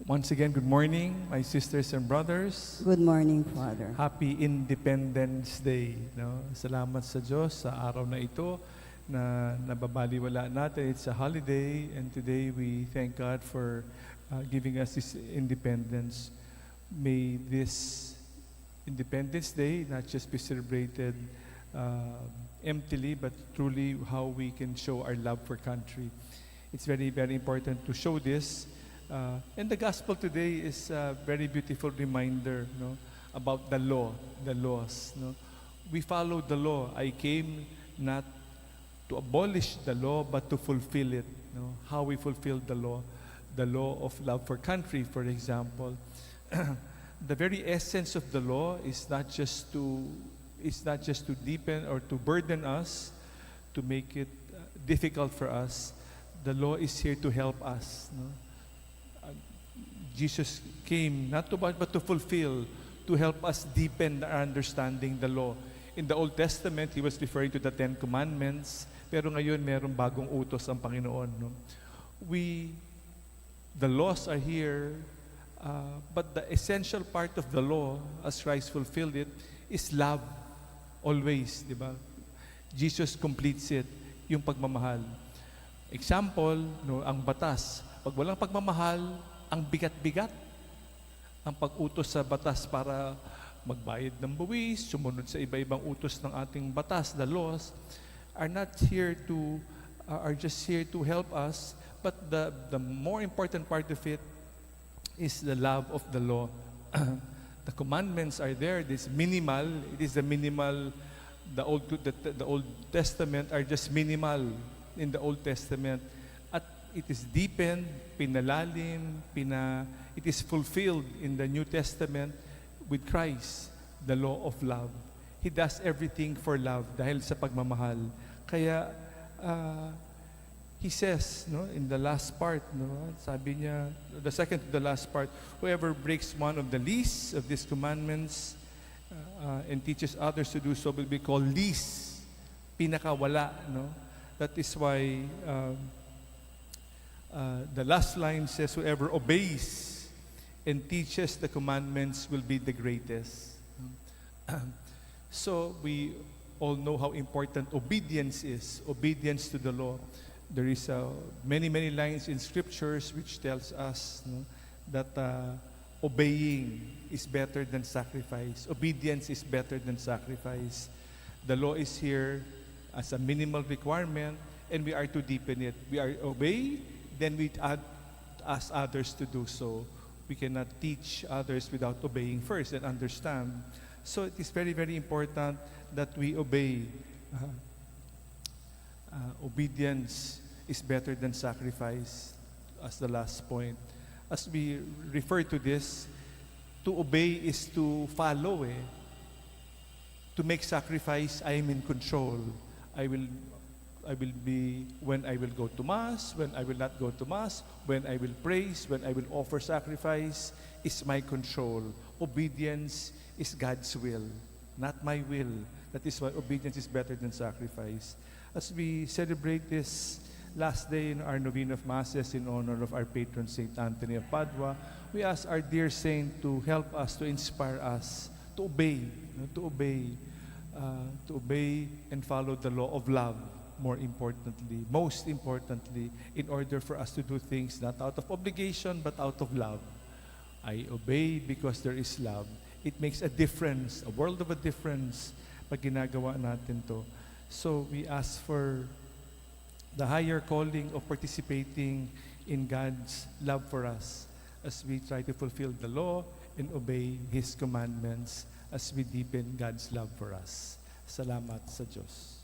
Once again, good morning, my sisters and brothers. Good morning, Father. Happy Independence Day. No? Salamat sa Diyos sa araw na ito na nababaliwala natin. It's a holiday, and today we thank God for giving us this independence. May this Independence Day not just be celebrated emptily, but truly how we can show our love for country. It's very, very important to show this. And the gospel today is a very beautiful reminder, no, about the laws. No? We follow the law. I came not to abolish the law, but to fulfill it. No? How we fulfill the law of love for country, for example. The very essence of the law is not just to deepen or to burden us, to make it difficult for us. The law is here to help us. No? Jesus came not to but to fulfill, to help us deepen our understanding the law. In the Old Testament, He was referring to the Ten Commandments, pero ngayon merong bagong utos ang Panginoon. No? The laws are here, but the essential part of the law, as Christ fulfilled it, is love. Always, di ba? Jesus completes it, yung pagmamahal. Example, no, ang batas. Pag walang pagmamahal, ang bigat-bigat. Ang pag-utos sa batas para magbayad ng buwis, sumunod sa iba-ibang utos ng ating batas, the laws, are just here to help us, but the more important part of it is the love of the law. The commandments are there. This minimal. It is the minimal. The Old Testament are just minimal in the Old Testament. It is deepened, pinalalim, it is fulfilled in the New Testament with Christ, the law of love. He does everything for love dahil sa pagmamahal. Kaya He says, no, in the last part, no, sabi niya, the second to the last part, whoever breaks one of the least of these commandments and teaches others to do so will be called least, pinakawala. No? That is why the last line says, whoever obeys and teaches the commandments will be the greatest. So we all know how important obedience is, obedience to the law. There is many lines in scriptures which tells us, no, that obeying is better than sacrifice. Obedience is better than sacrifice. The law is here as a minimal requirement, and we are to deepen it. We are obey, then we ask others to do so. We cannot teach others without obeying first and understand. So it is very, very important that we obey. Obedience is better than sacrifice, as the last point. As we refer to this, to obey is to follow. To make sacrifice, I am in control. I will be, when I will go to Mass, when I will not go to Mass, when I will praise, when I will offer sacrifice, is my control. Obedience is God's will, not my will. That is why obedience is better than sacrifice. As we celebrate this last day in our novena of Masses in honor of our patron Saint Anthony of Padua, we ask our dear Saint to help us, to inspire us, to obey, to obey and follow the law of love. Most importantly, in order for us to do things not out of obligation but out of love. I obey because there is love. It makes a difference, a world of a difference pag ginagawa natin to. So we ask for the higher calling of participating in God's love for us as we try to fulfill the law and obey His commandments as we deepen God's love for us. Salamat sa Diyos.